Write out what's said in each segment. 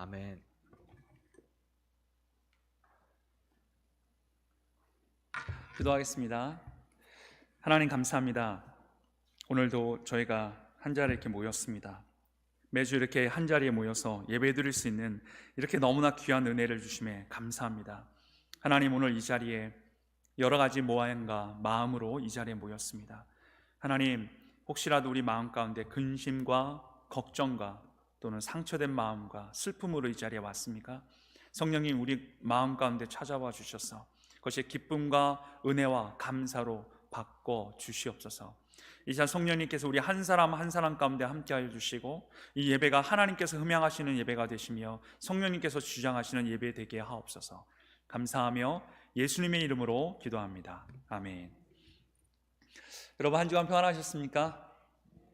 아멘. 기도하겠습니다. 하나님 감사합니다. 오늘도 저희가 한 자리에 이렇게 모였습니다. 매주 이렇게 한 자리에 모여서 예배드릴 수 있는 이렇게 너무나 귀한 은혜를 주심에 감사합니다. 하나님, 오늘 이 자리에 여러 가지 모양과 마음으로 이 자리에 모였습니다. 하나님, 혹시라도 우리 마음 가운데 근심과 걱정과 또는 상처된 마음과 슬픔으로 이 자리에 왔습니까? 성령님, 우리 마음 가운데 찾아와 주셔서 그것이 기쁨과 은혜와 감사로 바꿔 주시옵소서. 이 시간 성령님께서 우리 한 사람 한 사람 가운데 함께하여 주시고, 이 예배가 하나님께서 흠양하시는 예배가 되시며 성령님께서 주장하시는 예배 되게 하옵소서. 감사하며 예수님의 이름으로 기도합니다. 아멘. 여러분, 한 주간 평안하셨습니까?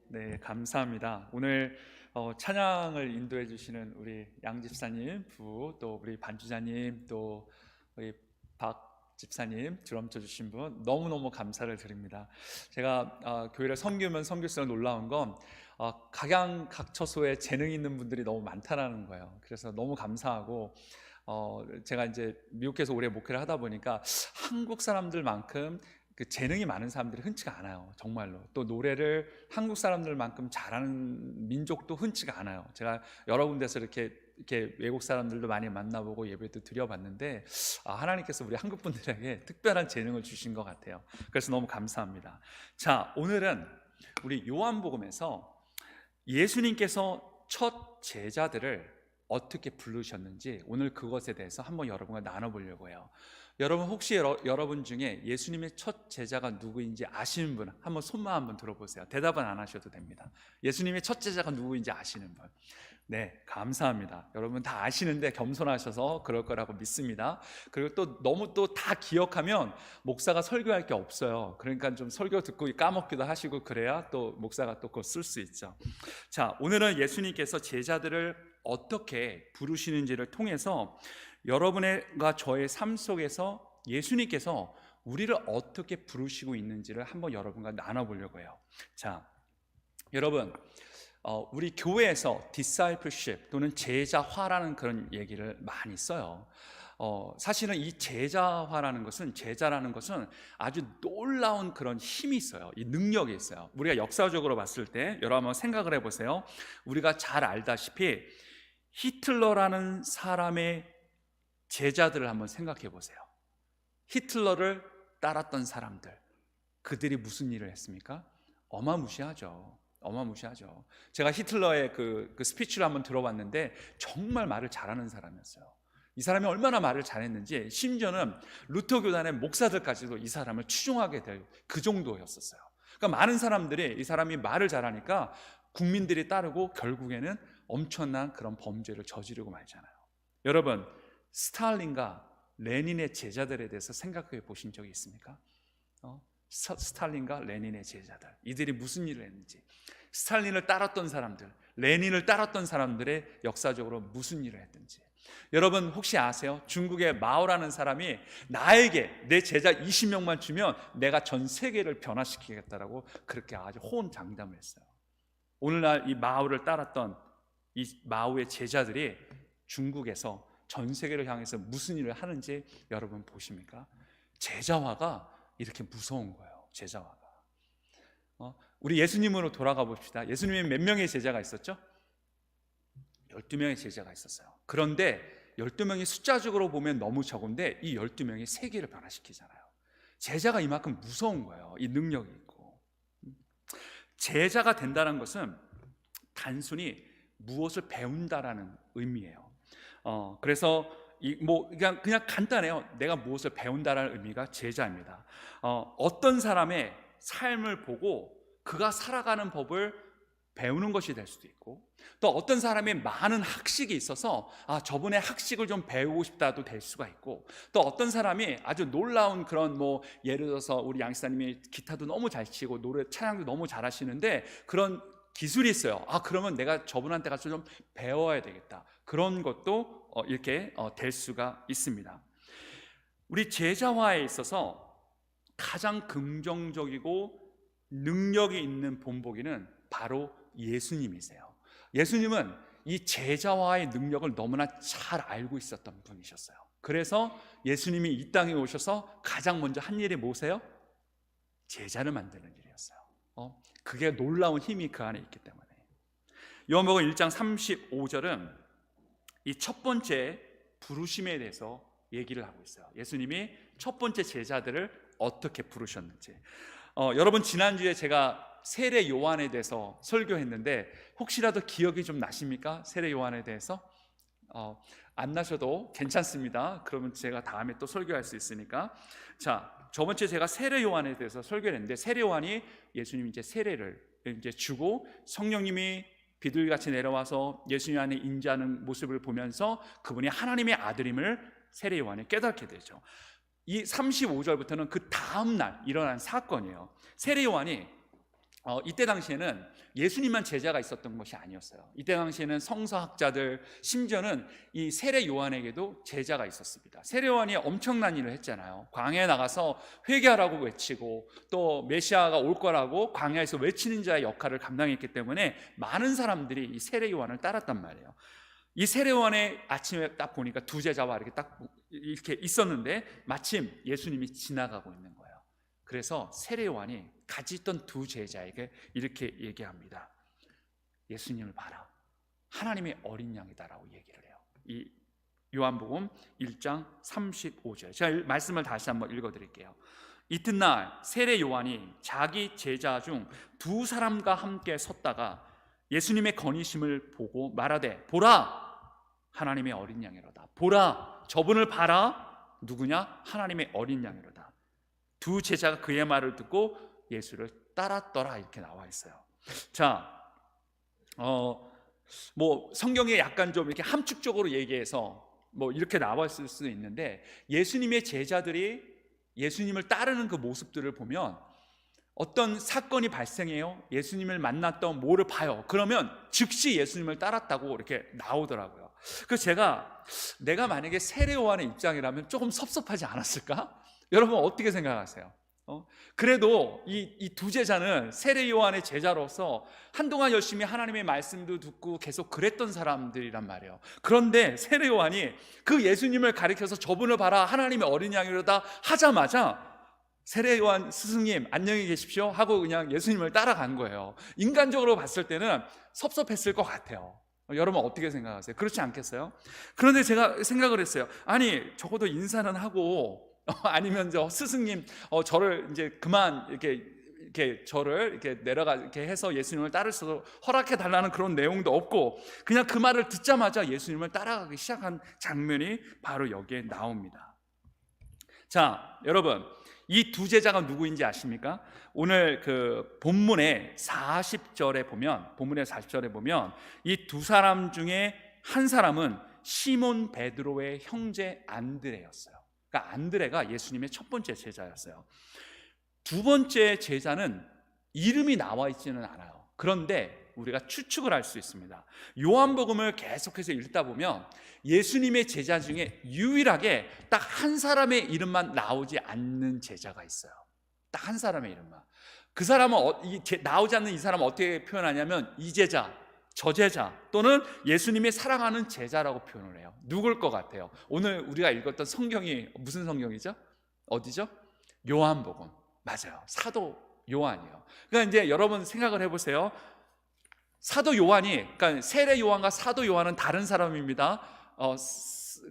네, 감사합니다. 오늘 찬양을 인도해 주시는 우리 양 집사님 부, 또 우리 반주자님, 또 우리 박 집사님 드럼 쳐주신 분 너무너무 감사를 드립니다. 제가 교회를 섬기면 섬길수록 놀라운 건 각양각처소에 재능 있는 분들이 너무 많다라는 거예요. 그래서 너무 감사하고, 제가 이제 미국에서 오래 목회를 하다 보니까 한국 사람들만큼 그 재능이 많은 사람들이 흔치가 않아요. 정말로. 또 노래를 한국 사람들만큼 잘하는 민족도 흔치가 않아요. 제가 여러 군데서 이렇게 외국 사람들도 많이 만나보고 예배도 드려봤는데, 하나님께서 우리 한국 분들에게 특별한 재능을 주신 것 같아요. 그래서 너무 감사합니다. 자, 오늘은 우리 요한복음에서 예수님께서 첫 제자들을 어떻게 부르셨는지 오늘 그것에 대해서 한번 여러분과 나눠보려고 해요. 여러분, 혹시 여러분 중에 예수님의 첫 제자가 누구인지 아시는 분 한번 손만 한번 들어보세요. 대답은 안 하셔도 됩니다. 예수님의 첫 제자가 누구인지 아시는 분? 네, 감사합니다. 여러분 다 아시는데 겸손하셔서 그럴 거라고 믿습니다. 그리고 또 너무 또 다 기억하면 목사가 설교할 게 없어요. 그러니까 좀 설교 듣고 까먹기도 하시고 그래야 또 목사가 또 그거 쓸 수 있죠. 자, 오늘은 예수님께서 제자들을 어떻게 부르시는지를 통해서 여러분과 저의 삶 속에서 예수님께서 우리를 어떻게 부르시고 있는지를 한번 여러분과 나눠보려고 해요. 자, 여러분, 우리 교회에서 discipleship 또는 제자화라는 그런 얘기를 많이 써요. 사실은 이 제자라는 것은 아주 놀라운 그런 힘이 있어요. 이 능력이 있어요. 우리가 역사적으로 봤을 때 여러분 한번 생각을 해보세요. 우리가 잘 알다시피 히틀러라는 사람의 제자들을 한번 생각해 보세요. 히틀러를 따랐던 사람들, 그들이 무슨 일을 했습니까? 어마무시하죠. 제가 히틀러의 그 스피치를 한번 들어봤는데 정말 말을 잘하는 사람이었어요. 이 사람이 얼마나 말을 잘했는지 심지어는 루터 교단의 목사들까지도 이 사람을 추종하게 될 그 정도였었어요. 그러니까 많은 사람들이 이 사람이 말을 잘하니까 국민들이 따르고 결국에는 엄청난 그런 범죄를 저지르고 말잖아요. 여러분, 스탈린과 레닌의 제자들에 대해서 생각해 보신 적이 있습니까? 스탈린과 레닌의 제자들, 이들이 무슨 일을 했는지, 스탈린을 따랐던 사람들, 레닌을 따랐던 사람들의 역사적으로 무슨 일을 했든지. 여러분 혹시 아세요? 중국의 마오라는 사람이 나에게 내 제자 20명만 주면 내가 전 세계를 변화시키겠다라고 그렇게 아주 호언장담을 했어요. 오늘날 이 마오를 따랐던 이 마오의 제자들이 중국에서 전 세계를 향해서 무슨 일을 하는지 여러분 보십니까? 제자화가 이렇게 무서운 거예요. 제자화가. 우리 예수님으로 돌아가 봅시다. 예수님이 몇 명의 제자가 있었죠? 12명의 제자가 있었어요. 그런데 12명이 숫자적으로 보면 너무 적은데 이 12명이 세계를 변화시키잖아요. 제자가 이만큼 무서운 거예요. 이 능력이 있고. 제자가 된다는 것은 단순히 무엇을 배운다라는 의미예요. 그래서 그냥 간단해요. 내가 무엇을 배운다라는 의미가 제자입니다. 어떤 사람의 삶을 보고 그가 살아가는 법을 배우는 것이 될 수도 있고, 또 어떤 사람이 많은 학식이 있어서 저분의 학식을 좀 배우고 싶다도 될 수가 있고, 또 어떤 사람이 아주 놀라운 그런 예를 들어서 우리 양시사님이 기타도 너무 잘 치고 노래 찬양도 너무 잘하시는데 그런 기술이 있어요. 그러면 내가 저분한테 가서 좀 배워야 되겠다. 그런 것도 이렇게 될 수가 있습니다. 우리 제자화에 있어서 가장 긍정적이고 능력이 있는 본보기는 바로 예수님이세요. 예수님은 이 제자와의 능력을 너무나 잘 알고 있었던 분이셨어요. 그래서 예수님이 이 땅에 오셔서 가장 먼저 한 일이 뭐세요? 제자를 만드는 일이었어요. 그게 놀라운 힘이 그 안에 있기 때문에. 요한복음 1장 35절은 이 첫 번째 부르심에 대해서 얘기를 하고 있어요. 예수님이 첫 번째 제자들을 어떻게 부르셨는지. 여러분, 지난주에 제가 세례 요한에 대해서 설교했는데 혹시라도 기억이 좀 나십니까? 세례 요한에 대해서? 안 나셔도 괜찮습니다. 그러면 제가 다음에 또 설교할 수 있으니까. 자, 저번 주에 제가 세례 요한에 대해서 설교를 했는데, 세례 요한이 예수님이 이제 세례를 이제 주고 성령님이 비둘기같이 내려와서 예수님 안에 임재하는 모습을 보면서 그분이 하나님의 아들임을 세례 요한이 깨닫게 되죠. 이 35절부터는 그 다음 날 일어난 사건이에요. 세례 요한이 이때 당시에는 예수님만 제자가 있었던 것이 아니었어요. 이때 당시에는 성서학자들, 심지어는 이 세례 요한에게도 제자가 있었습니다. 세례 요한이 엄청난 일을 했잖아요. 광야에 나가서 회개하라고 외치고 또 메시아가 올 거라고 광야에서 외치는 자의 역할을 감당했기 때문에 많은 사람들이 이 세례 요한을 따랐단 말이에요. 이 세례 요한의 아침에 딱 보니까 두 제자와 이렇게 있었는데 마침 예수님이 지나가고 있는 거예요. 그래서 세례 요한이 같이 있던 두 제자에게 이렇게 얘기합니다. 예수님을 봐라, 하나님의 어린 양이다라고 얘기를 해요. 이 요한복음 1장 35절. 제가 말씀을 다시 한번 읽어드릴게요. 이튿날 세례 요한이 자기 제자 중 두 사람과 함께 섰다가 예수님의 건의심을 보고 말하되, 보라, 하나님의 어린 양이로다. 보라, 저분을 봐라. 누구냐? 하나님의 어린 양이로다. 두 제자가 그의 말을 듣고 예수를 따랐더라, 이렇게 나와 있어요. 자, 성경에 약간 좀 이렇게 함축적으로 얘기해서 이렇게 나와 있을 수도 있는데, 예수님의 제자들이 예수님을 따르는 그 모습들을 보면 어떤 사건이 발생해요. 예수님을 만났던 뭐를 봐요. 그러면 즉시 예수님을 따랐다고 이렇게 나오더라고요. 그래서 내가 만약에 세례 요한의 입장이라면 조금 섭섭하지 않았을까? 여러분 어떻게 생각하세요? 그래도 이 두 제자는 세례 요한의 제자로서 한동안 열심히 하나님의 말씀도 듣고 계속 그랬던 사람들이란 말이에요. 그런데 세례 요한이 그 예수님을 가리켜서 저분을 봐라, 하나님의 어린 양이로다 하자마자 세례 요한 스승님 안녕히 계십시오 하고 그냥 예수님을 따라간 거예요. 인간적으로 봤을 때는 섭섭했을 것 같아요. 여러분 어떻게 생각하세요? 그렇지 않겠어요? 그런데 제가 생각을 했어요. 아니, 적어도 인사는 하고 아니면 스승님 저를 이제 그만 이렇게 저를 이렇게 내려가 이렇게 해서 예수님을 따를 수 있도록 허락해 달라는 그런 내용도 없고 그냥 그 말을 듣자마자 예수님을 따라가기 시작한 장면이 바로 여기에 나옵니다. 자, 여러분, 이 두 제자가 누구인지 아십니까? 오늘 그 본문의 40절에 보면 이 두 사람 중에 한 사람은 시몬 베드로의 형제 안드레였어요. 그러니까 안드레가 예수님의 첫 번째 제자였어요. 두 번째 제자는 이름이 나와 있지는 않아요. 그런데 우리가 추측을 할 수 있습니다. 요한복음을 계속해서 읽다 보면 예수님의 제자 중에 유일하게 딱 한 사람의 이름만 나오지 않는 제자가 있어요. 딱 한 사람의 이름만. 그 사람은 나오지 않는 이 사람은 어떻게 표현하냐면 이 제자, 저 제자 또는 예수님이 사랑하는 제자라고 표현을 해요. 누굴 것 같아요? 오늘 우리가 읽었던 성경이 무슨 성경이죠? 어디죠? 요한복음. 맞아요. 사도 요한이요. 그러니까 이제 여러분 생각을 해보세요. 사도 요한이, 그러니까 세례 요한과 사도 요한은 다른 사람입니다.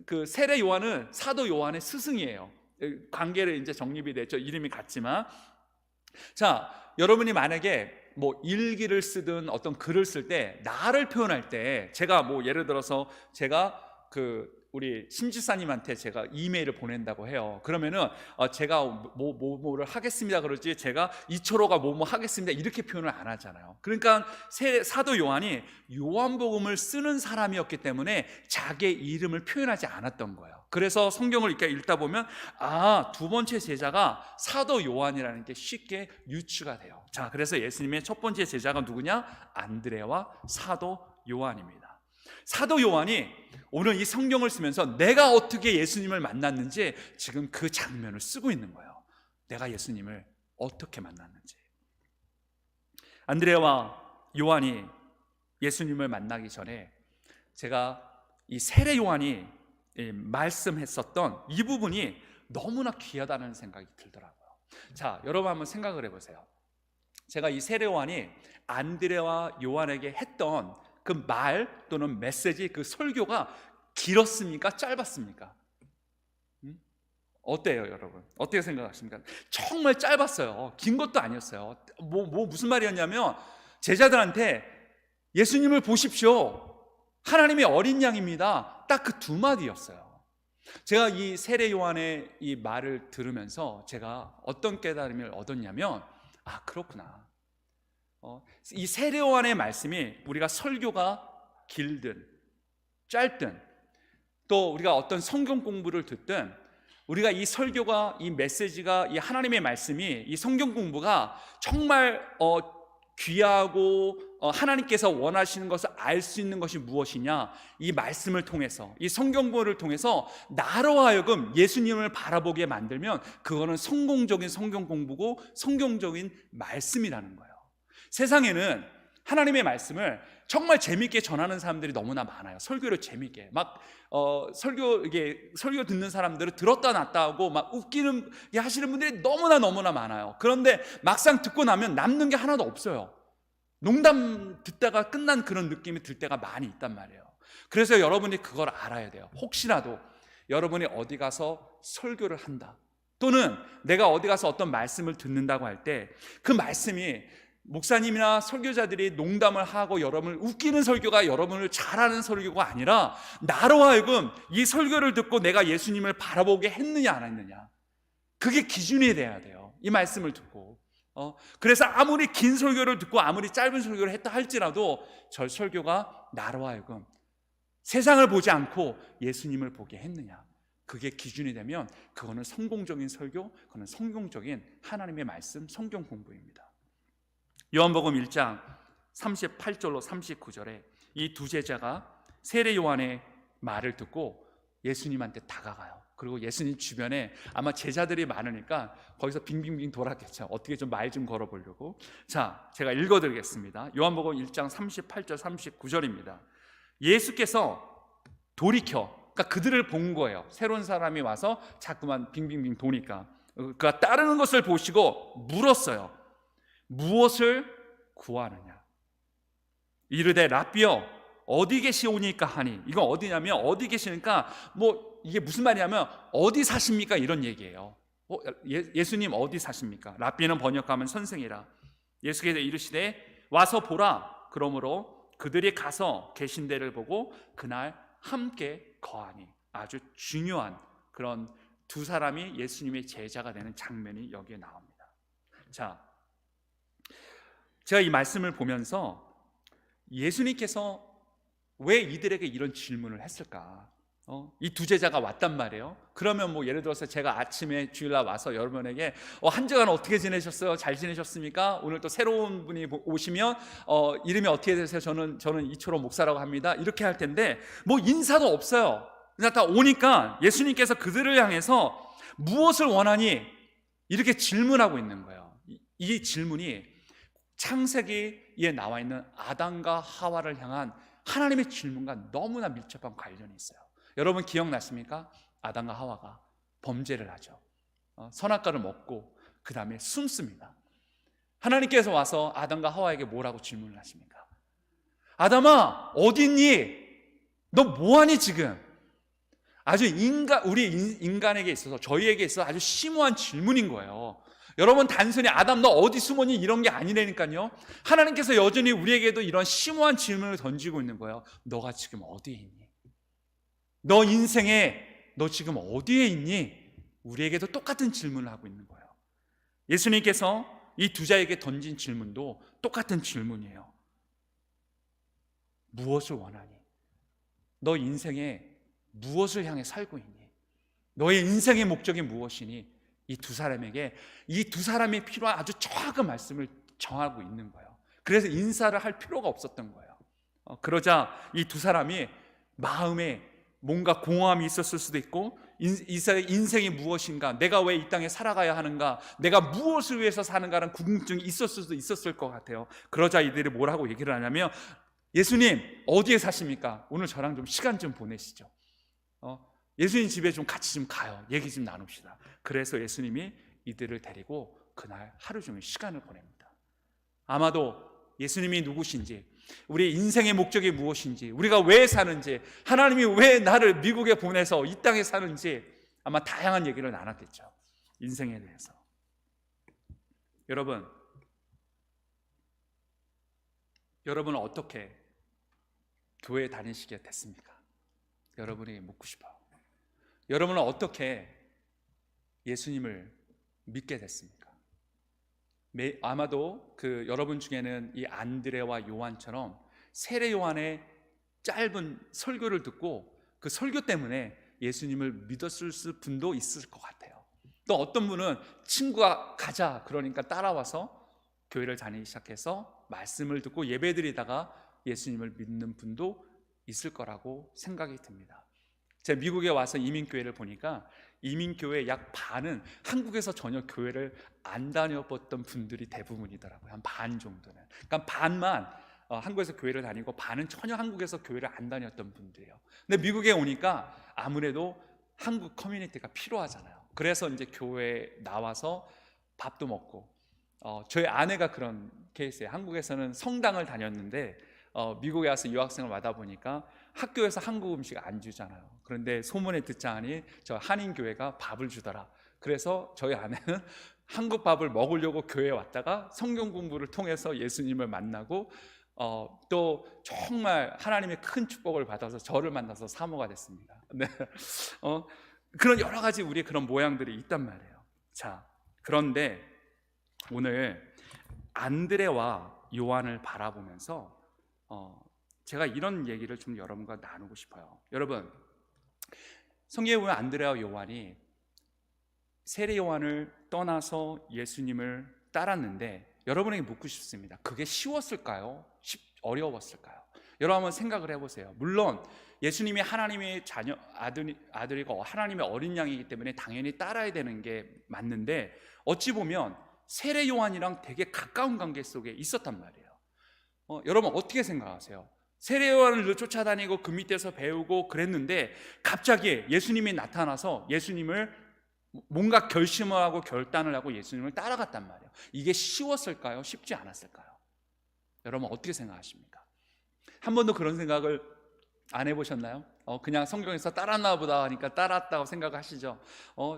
그 세례 요한은 사도 요한의 스승이에요. 관계를 이제 정립이 됐죠. 이름이 같지만. 자, 여러분이 만약에 일기를 쓰든 어떤 글을 쓸 때 나를 표현할 때 제가 예를 들어서 제가 우리 심지사님한테 제가 이메일을 보낸다고 해요. 그러면은 제가 뭐를 하겠습니다 그러지 제가 이초로가 뭐뭐 하겠습니다 이렇게 표현을 안 하잖아요. 그러니까 사도 요한이 요한복음을 쓰는 사람이었기 때문에 자기의 이름을 표현하지 않았던 거예요. 그래서 성경을 이렇게 읽다 보면 두 번째 제자가 사도 요한이라는 게 쉽게 유추가 돼요. 자, 그래서 예수님의 첫 번째 제자가 누구냐? 안드레와 사도 요한입니다. 사도 요한이 오늘 이 성경을 쓰면서 내가 어떻게 예수님을 만났는지 지금 그 장면을 쓰고 있는 거예요. 내가 예수님을 어떻게 만났는지. 안드레와 요한이 예수님을 만나기 전에 제가 이 세례 요한이 말씀했었던 이 부분이 너무나 귀하다는 생각이 들더라고요. 자, 여러분 한번 생각을 해보세요. 제가 이 세례 요한이 안드레와 요한에게 했던 그 말 또는 메시지, 그 설교가 길었습니까? 짧았습니까? 어때요, 여러분? 어떻게 생각하십니까? 정말 짧았어요. 긴 것도 아니었어요. 무슨 말이었냐면 제자들한테 예수님을 보십시오, 하나님의 어린 양입니다, 딱 그 두 마디였어요. 제가 이 세례 요한의 이 말을 들으면서 제가 어떤 깨달음을 얻었냐면, 아, 그렇구나. 이 세례 요한의 말씀이 우리가 설교가 길든 짧든 또 우리가 어떤 성경 공부를 듣든 우리가 이 설교가, 이 메시지가, 이 하나님의 말씀이, 이 성경 공부가 정말 귀하고 하나님께서 원하시는 것을 알 수 있는 것이 무엇이냐, 이 말씀을 통해서, 이 성경공부를 통해서 나로 하여금 예수님을 바라보게 만들면 그거는 성공적인 성경 공부고 성경적인 말씀이라는 거예요. 세상에는 하나님의 말씀을 정말 재밌게 전하는 사람들이 너무나 많아요. 설교를 재밌게 설교 듣는 사람들은 들었다 놨다 하고 막 웃기는 하시는 분들이 너무나 많아요. 그런데 막상 듣고 나면 남는 게 하나도 없어요. 농담 듣다가 끝난 그런 느낌이 들 때가 많이 있단 말이에요. 그래서 여러분이 그걸 알아야 돼요. 혹시라도 여러분이 어디 가서 설교를 한다, 또는 내가 어디 가서 어떤 말씀을 듣는다고 할 때 그 말씀이 목사님이나 설교자들이 농담을 하고 여러분을 웃기는 설교가 여러분을 잘하는 설교가 아니라 나로 하여금 이 설교를 듣고 내가 예수님을 바라보게 했느냐 안 했느냐, 그게 기준이 돼야 돼요. 이 말씀을 듣고 그래서 아무리 긴 설교를 듣고 아무리 짧은 설교를 했다 할지라도 저 설교가 나로 하여금 세상을 보지 않고 예수님을 보게 했느냐, 그게 기준이 되면 그거는 성공적인 설교, 그거는 성공적인 하나님의 말씀, 성경 공부입니다. 요한복음 1장 38절로 39절에 이 두 제자가 세례 요한의 말을 듣고 예수님한테 다가가요. 그리고 예수님 주변에 아마 제자들이 많으니까 거기서 빙빙빙 돌았겠죠. 어떻게 좀 말 좀 걸어보려고. 자, 제가 읽어드리겠습니다. 요한복음 1장 38절 39절입니다. 예수께서 돌이켜, 그러니까 그들을 본 거예요. 새로운 사람이 와서 자꾸만 빙빙빙 도니까 그가 따르는 것을 보시고 물었어요. 무엇을 구하느냐? 이르되 라삐여 어디 계시오니까 하니. 이건 어디냐면, 어디 계시니까 이게 무슨 말이냐면 어디 사십니까 이런 얘기예요. 예수님 어디 사십니까? 라삐는 번역하면 선생이라. 예수께서 이르시되 와서 보라. 그러므로 그들이 가서 계신 데를 보고 그날 함께 거하니. 아주 중요한 그런 두 사람이 예수님의 제자가 되는 장면이 여기에 나옵니다. 자, 제가 이 말씀을 보면서 예수님께서 왜 이들에게 이런 질문을 했을까? 이 두 제자가 왔단 말이에요. 그러면 예를 들어서 제가 아침에 주일날 와서 여러분에게 한 주간 어떻게 지내셨어요? 잘 지내셨습니까? 오늘 또 새로운 분이 오시면 이름이 어떻게 되세요? 저는 이초로 목사라고 합니다. 이렇게 할 텐데 인사도 없어요. 그냥 다 오니까 예수님께서 그들을 향해서 무엇을 원하니? 이렇게 질문하고 있는 거예요. 이 질문이 창세기에 나와 있는 아담과 하와를 향한 하나님의 질문과 너무나 밀접한 관련이 있어요. 여러분 기억나십니까? 아담과 하와가 범죄를 하죠. 선악과를 먹고 그 다음에 숨습니다. 하나님께서 와서 아담과 하와에게 뭐라고 질문을 하십니까? 아담아 어디 있니? 너 뭐하니 지금? 아주 우리 인간에게 있어서, 저희에게 있어서 아주 심오한 질문인 거예요. 여러분 단순히 아담 너 어디 숨었니 이런 게 아니라니까요. 하나님께서 여전히 우리에게도 이런 심오한 질문을 던지고 있는 거예요. 너가 지금 어디에 있니? 너 인생에 너 지금 어디에 있니? 우리에게도 똑같은 질문을 하고 있는 거예요. 예수님께서 이 두 자에게 던진 질문도 똑같은 질문이에요. 무엇을 원하니? 너 인생에 무엇을 향해 살고 있니? 너의 인생의 목적이 무엇이니? 이 두 사람에게 이 두 사람이 필요한 아주 정확한 말씀을 정하고 있는 거예요. 그래서 인사를 할 필요가 없었던 거예요. 그러자 이 두 사람이 마음에 뭔가 공허함이 있었을 수도 있고, 인생이 무엇인가, 내가 왜 이 땅에 살아가야 하는가, 내가 무엇을 위해서 사는가라는 궁금증이 있었을 수도 있었을 것 같아요. 그러자 이들이 뭐라고 얘기를 하냐면 예수님 어디에 사십니까? 오늘 저랑 좀 시간 좀 보내시죠. 예수님 집에 좀 같이 좀 가요. 얘기 좀 나눕시다. 그래서 예수님이 이들을 데리고 그날 하루 종일 시간을 보냅니다. 아마도 예수님이 누구신지, 우리 인생의 목적이 무엇인지, 우리가 왜 사는지, 하나님이 왜 나를 미국에 보내서 이 땅에 사는지 아마 다양한 얘기를 나눴겠죠. 인생에 대해서. 여러분은 어떻게 교회에 다니시게 됐습니까? 여러분에게 묻고 싶어요. 여러분은 어떻게 예수님을 믿게 됐습니까? 아마도 여러분 중에는 이 안드레와 요한처럼 세례 요한의 짧은 설교를 듣고 그 설교 때문에 예수님을 믿었을 분도 있을 것 같아요. 또 어떤 분은 친구가 가자 그러니까 따라와서 교회를 다니기 시작해서 말씀을 듣고 예배드리다가 예수님을 믿는 분도 있을 거라고 생각이 듭니다. 제가 미국에 와서 이민교회를 보니까 이민교회 약 반은 한국에서 전혀 교회를 안 다녀봤던 분들이 대부분이더라고요. 한 반 정도는. 그러니까 반만 한국에서 교회를 다니고 반은 전혀 한국에서 교회를 안 다녔던 분들이에요. 근데 미국에 오니까 아무래도 한국 커뮤니티가 필요하잖아요. 그래서 이제 교회에 나와서 밥도 먹고, 저희 아내가 그런 케이스예요. 한국에서는 성당을 다녔는데 미국에 와서 유학생을 와다 보니까 학교에서 한국 음식 안 주잖아요. 그런데 소문에 듣자하니 저 한인교회가 밥을 주더라. 그래서 저희 아내는 한국 밥을 먹으려고 교회에 왔다가 성경 공부를 통해서 예수님을 만나고 또 정말 하나님의 큰 축복을 받아서 저를 만나서 사모가 됐습니다. 네. 그런 여러 가지 우리 그런 모양들이 있단 말이에요. 자, 그런데 오늘 안드레와 요한을 바라보면서 제가 이런 얘기를 좀 여러분과 나누고 싶어요. 여러분, 성경에 보면 안드레와 요한이 세례 요한을 떠나서 예수님을 따랐는데 여러분에게 묻고 싶습니다. 그게 쉬웠을까요? 어려웠을까요? 여러분 한번 생각을 해보세요. 물론 예수님이 하나님의 아들이고 하나님의 어린 양이기 때문에 당연히 따라야 되는 게 맞는데 어찌 보면 세례 요한이랑 되게 가까운 관계 속에 있었단 말이에요. 여러분 어떻게 생각하세요? 세례 요한을 쫓아다니고 그 밑에서 배우고 그랬는데 갑자기 예수님이 나타나서 예수님을 뭔가 결심을 하고 결단을 하고 예수님을 따라갔단 말이에요. 이게 쉬웠을까요? 쉽지 않았을까요? 여러분 어떻게 생각하십니까? 한 번도 그런 생각을 안 해보셨나요? 그냥 성경에서 따랐나 보다 하니까 따랐다고 생각하시죠?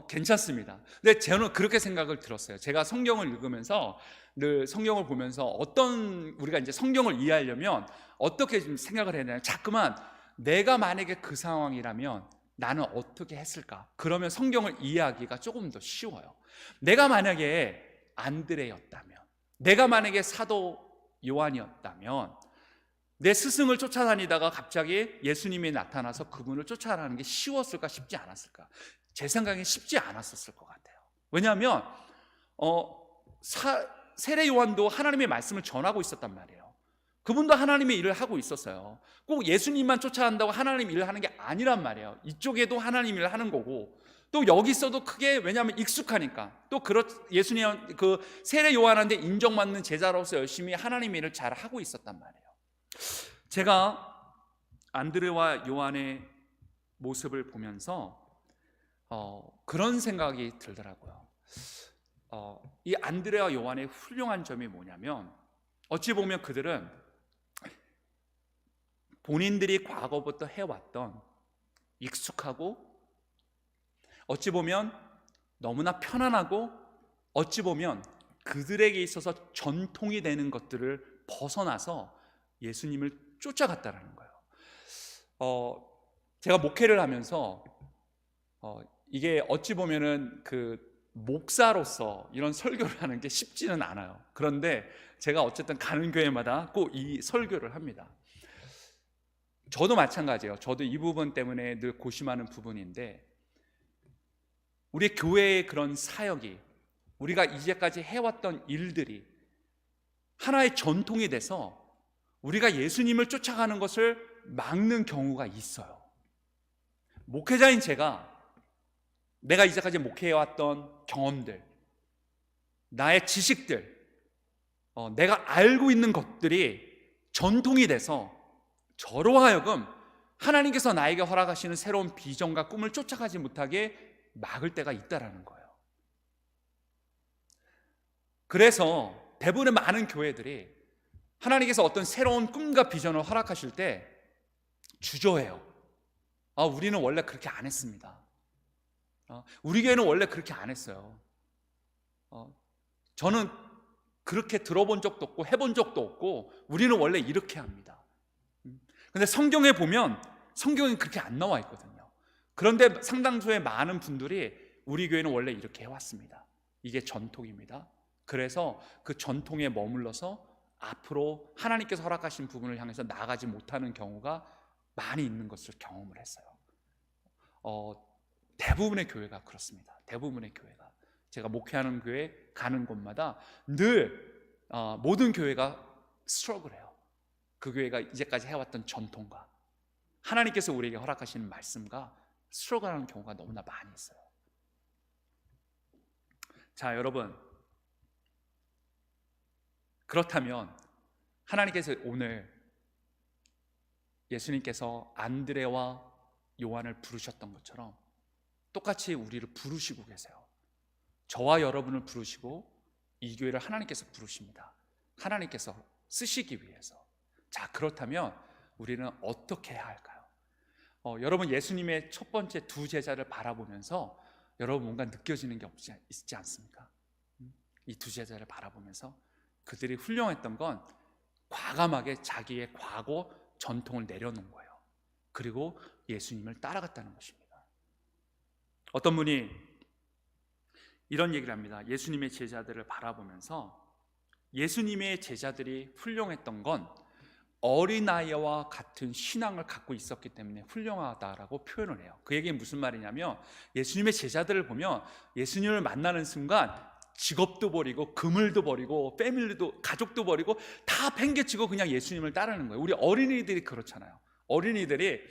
괜찮습니다. 근데 저는 그렇게 생각을 들었어요. 제가 성경을 읽으면서 늘 성경을 보면서 우리가 이제 성경을 이해하려면 어떻게 좀 생각을 해야 되나요? 자꾸만 내가 만약에 그 상황이라면 나는 어떻게 했을까? 그러면 성경을 이해하기가 조금 더 쉬워요. 내가 만약에 안드레였다면, 내가 만약에 사도 요한이었다면 내 스승을 쫓아다니다가 갑자기 예수님이 나타나서 그분을 쫓아가는 게 쉬웠을까 쉽지 않았을까? 제 생각엔 쉽지 않았었을 것 같아요. 왜냐하면 세례 요한도 하나님의 말씀을 전하고 있었단 말이에요. 그분도 하나님의 일을 하고 있었어요. 꼭 예수님만 쫓아간다고 하나님 일을 하는 게 아니란 말이에요. 이쪽에도 하나님 일을 하는 거고 또 여기 있어도 크게 왜냐하면 익숙하니까 또 예수님 세례 요한한테 인정받는 제자로서 열심히 하나님 일을 잘 하고 있었단 말이에요. 제가 안드레와 요한의 모습을 보면서 그런 생각이 들더라고요. 이 안드레와 요한의 훌륭한 점이 뭐냐면 어찌 보면 그들은 본인들이 과거부터 해왔던 익숙하고 어찌 보면 너무나 편안하고 어찌 보면 그들에게 있어서 전통이 되는 것들을 벗어나서 예수님을 쫓아갔다라는 거예요. 제가 목회를 하면서 이게 어찌 보면은 목사로서 이런 설교를 하는 게 쉽지는 않아요. 그런데 제가 어쨌든 가는 교회마다 꼭 이 설교를 합니다. 저도 마찬가지예요. 저도 이 부분 때문에 늘 고심하는 부분인데 우리 교회의 그런 사역이 우리가 이제까지 해왔던 일들이 하나의 전통이 돼서 우리가 예수님을 쫓아가는 것을 막는 경우가 있어요. 목회자인 내가 이제까지 목회해왔던 경험들, 나의 지식들, 내가 알고 있는 것들이 전통이 돼서 저로 하여금 하나님께서 나에게 허락하시는 새로운 비전과 꿈을 쫓아가지 못하게 막을 때가 있다라는 거예요. 그래서 대부분의 많은 교회들이 하나님께서 어떤 새로운 꿈과 비전을 허락하실 때 주저해요. 우리는 원래 그렇게 안 했습니다. 우리 교회는 원래 그렇게 안 했어요. 저는 그렇게 들어본 적도 없고 해본 적도 없고 우리는 원래 이렇게 합니다. 근데 성경에 보면 성경에 그렇게 안 나와 있거든요. 그런데 상당수의 많은 분들이 우리 교회는 원래 이렇게 해왔습니다. 이게 전통입니다. 그래서 그 전통에 머물러서 앞으로 하나님께서 허락하신 부분을 향해서 나아가지 못하는 경우가 많이 있는 것을 경험을 했어요. 대부분의 교회가 그렇습니다. 대부분의 교회가 제가 목회하는 교회 가는 곳마다 늘 모든 교회가 스트러글해요. 그 교회가 이제까지 해왔던 전통과 하나님께서 우리에게 허락하시는 말씀과 스트러글하는 경우가 너무나 많이 있어요. 자, 여러분, 그렇다면 하나님께서 오늘 예수님께서 안드레와 요한을 부르셨던 것처럼 똑같이 우리를 부르시고 계세요. 저와 여러분을 부르시고 이 교회를 하나님께서 부르십니다. 하나님께서 쓰시기 위해서. 자, 그렇다면 우리는 어떻게 해야 할까요? 여러분, 예수님의 첫 번째 두 제자를 바라보면서 여러분 뭔가 느껴지는 게 있지 않습니까? 이 두 제자를 바라보면서 그들이 훌륭했던 건 과감하게 자기의 과거 전통을 내려놓은 거예요. 그리고 예수님을 따라갔다는 것입니다. 어떤 분이 이런 얘기를 합니다. 예수님의 제자들을 바라보면서 예수님의 제자들이 훌륭했던 건 어린아이와 같은 신앙을 갖고 있었기 때문에 훌륭하다라고 표현을 해요. 그 얘기는 무슨 말이냐면 예수님의 제자들을 보면 예수님을 만나는 순간 직업도 버리고 그물도 버리고 패밀리도 가족도 버리고 다 팽개치고 그냥 예수님을 따르는 거예요. 우리 어린이들이 그렇잖아요. 어린이들이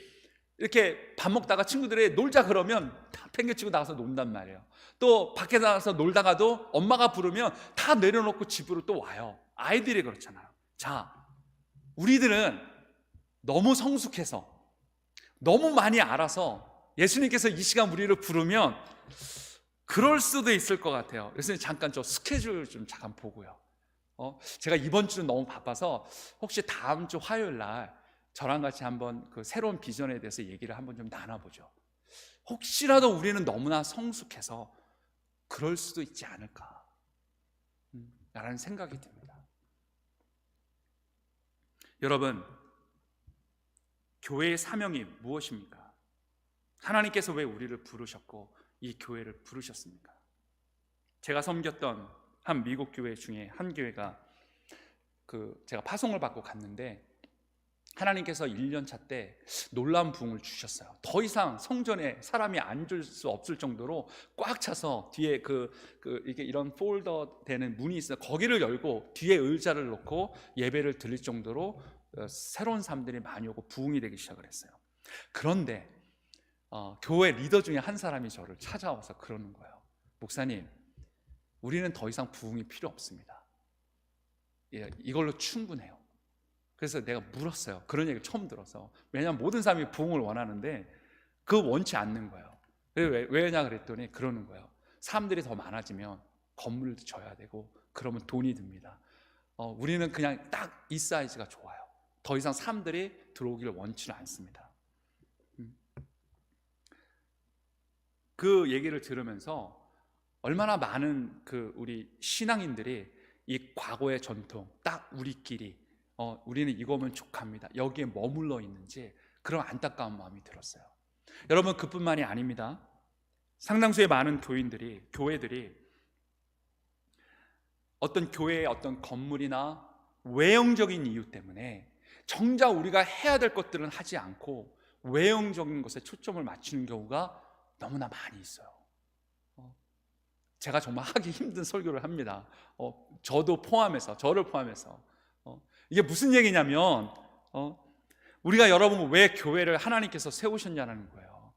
이렇게 밥 먹다가 친구들이 놀자 그러면 다 팽개치고 나가서 논단 말이에요. 또 밖에 나가서 놀다가도 엄마가 부르면 다 내려놓고 집으로 또 와요. 아이들이 그렇잖아요. 자, 우리들은 너무 성숙해서 너무 많이 알아서 예수님께서 이 시간 우리를 부르면 그럴 수도 있을 것 같아요. 예수님 잠깐 저 스케줄 좀 잠깐 보고요. 제가 이번 주는 너무 바빠서 혹시 다음 주 화요일 날 저랑 같이 한번 그 새로운 비전에 대해서 얘기를 한번 좀 나눠보죠. 혹시라도 우리는 너무나 성숙해서 그럴 수도 있지 않을까 라는 생각이 듭니다. 여러분, 교회의 사명이 무엇입니까? 하나님께서 왜 우리를 부르셨고 이 교회를 부르셨습니까? 제가 섬겼던 한 미국 교회 중에 한 교회가 제가 파송을 받고 갔는데 하나님께서 1년차 때 놀라운 부흥을 주셨어요. 더 이상 성전에 사람이 앉을 수 없을 정도로 꽉 차서 뒤에 이게 이런 폴더 되는 문이 있어요. 거기를 열고 뒤에 의자를 놓고 예배를 드릴 정도로 새로운 사람들이 많이 오고 부흥이 되기 시작을 했어요. 그런데 교회 리더 중에 한 사람이 저를 찾아와서 그러는 거예요. 목사님, 우리는 더 이상 부흥이 필요 없습니다. 이걸로 충분해요. 그래서 내가 물었어요. 그런 얘기를 처음 들어서. 왜냐하면 모든 사람이 부흥을 원하는데 그거 원치 않는 거예요. 왜냐 그랬더니 그러는 거예요. 사람들이 더 많아지면 건물도 져야 되고 그러면 돈이 듭니다. 우리는 그냥 딱 이 사이즈가 좋아요. 더 이상 사람들이 들어오기를 원치는 않습니다. 그 얘기를 들으면서 얼마나 많은 우리 신앙인들이 이 과거의 전통, 딱 우리끼리 우리는 이거면 족합니다, 여기에 머물러 있는지 그런 안타까운 마음이 들었어요. 여러분, 그뿐만이 아닙니다. 상당수의 많은 교회들이 어떤 교회의 어떤 건물이나 외형적인 이유 때문에 정작 우리가 해야 될 것들은 하지 않고 외형적인 것에 초점을 맞추는 경우가 너무나 많이 있어요. 제가 정말 하기 힘든 설교를 합니다. 저를 포함해서 이게 무슨 얘기냐면 우리가 여러분 왜 교회를 하나님께서 세우셨냐는 거예요.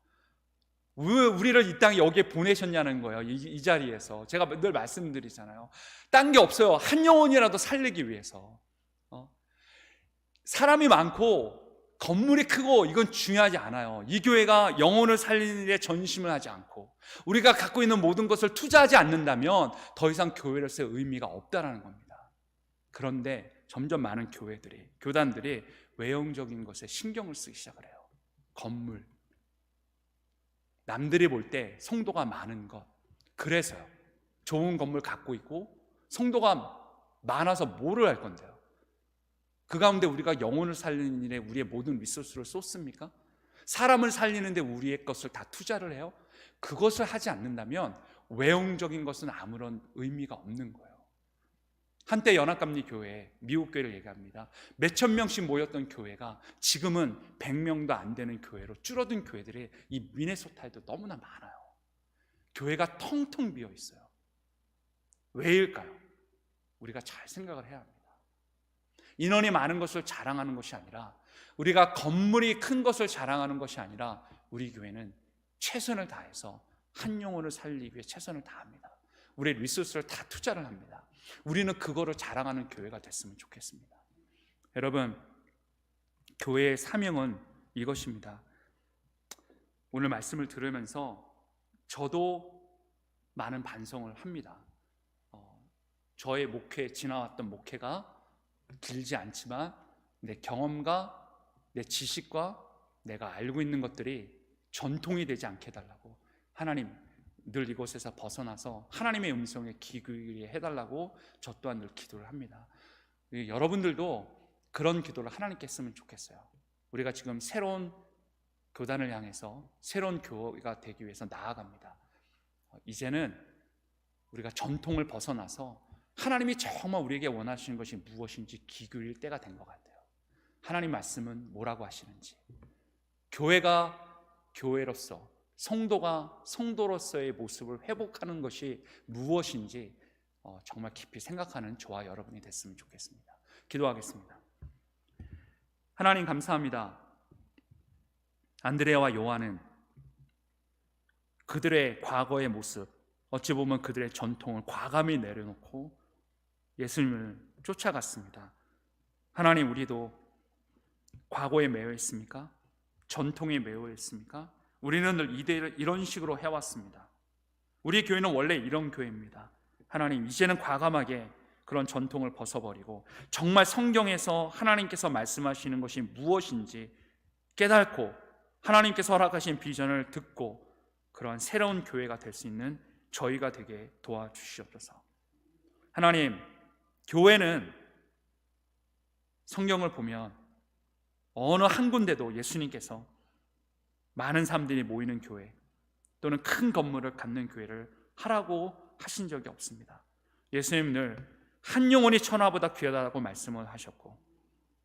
왜 우리를 이 땅에 여기에 보내셨냐는 거예요. 이 자리에서 제가 늘 말씀드리잖아요. 딴 게 없어요. 한 영혼이라도 살리기 위해서. 사람이 많고 건물이 크고 이건 중요하지 않아요. 이 교회가 영혼을 살리는 일에 전심을 하지 않고 우리가 갖고 있는 모든 것을 투자하지 않는다면 더 이상 교회로서의 의미가 없다라는 겁니다. 그런데 점점 많은 교회들이, 교단들이 외형적인 것에 신경을 쓰기 시작을 해요. 건물, 남들이 볼 때 성도가 많은 것, 그래서요. 좋은 건물 갖고 있고 성도가 많아서 뭐를 할 건데요? 그 가운데 우리가 영혼을 살리는 일에 우리의 모든 리소스를 쏟습니까? 사람을 살리는데 우리의 것을 다 투자를 해요? 그것을 하지 않는다면 외형적인 것은 아무런 의미가 없는 거예요. 한때 연합감리 교회, 미국 교회를 얘기합니다. 몇천 명씩 모였던 교회가 지금은 100명도 안 되는 교회로 줄어든 교회들이 이 미네소타에도 너무나 많아요. 교회가 텅텅 비어 있어요. 왜일까요? 우리가 잘 생각을 해야 합니다. 인원이 많은 것을 자랑하는 것이 아니라, 우리가 건물이 큰 것을 자랑하는 것이 아니라, 우리 교회는 최선을 다해서 한 영혼을 살리기 위해 최선을 다합니다. 우리의 리소스를 다 투자를 합니다. 우리는 그거를 자랑하는 교회가 됐으면 좋겠습니다. 여러분, 교회의 사명은 이것입니다. 오늘 말씀을 들으면서 저도 많은 반성을 합니다. 저의 목회, 지나왔던 목회가 길지 않지만 내 경험과 내 지식과 내가 알고 있는 것들이 전통이 되지 않게 해달라고, 하나님 늘 이곳에서 벗어나서 하나님의 음성에 귀 기울이게 해달라고 저 또한 늘 기도를 합니다. 여러분들도 그런 기도를 하나님께 했으면 좋겠어요. 우리가 지금 새로운 교단을 향해서 새로운 교회가 되기 위해서 나아갑니다. 이제는 우리가 전통을 벗어나서 하나님이 정말 우리에게 원하시는 것이 무엇인지 귀 기울일 때가 된 것 같아요. 하나님 말씀은 뭐라고 하시는지, 교회가 교회로서, 성도가 성도로서의 모습을 회복하는 것이 무엇인지 정말 깊이 생각하는 저와 여러분이 됐으면 좋겠습니다. 기도하겠습니다. 하나님 감사합니다. 안드레아와 요한은 그들의 과거의 모습, 어찌 보면 그들의 전통을 과감히 내려놓고 예수님을 쫓아갔습니다. 하나님, 우리도 과거에 매여 있습니까? 전통에 매여 있습니까? 우리는 늘 이런 식으로 해왔습니다. 우리 교회는 원래 이런 교회입니다. 하나님, 이제는 과감하게 그런 전통을 벗어버리고 정말 성경에서 하나님께서 말씀하시는 것이 무엇인지 깨닫고 하나님께서 허락하신 비전을 듣고 그러한 새로운 교회가 될 수 있는 저희가 되게 도와주시옵소서. 하나님, 교회는 성경을 보면 어느 한 군데도 예수님께서 많은 사람들이 모이는 교회 또는 큰 건물을 갖는 교회를 하라고 하신 적이 없습니다. 예수님 늘 한 영혼이 천하보다 귀하다고 말씀을 하셨고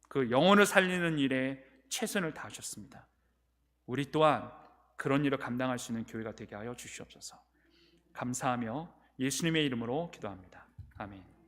그 영혼을 살리는 일에 최선을 다하셨습니다. 우리 또한 그런 일을 감당할 수 있는 교회가 되게 하여 주시옵소서. 감사하며 예수님의 이름으로 기도합니다. 아멘.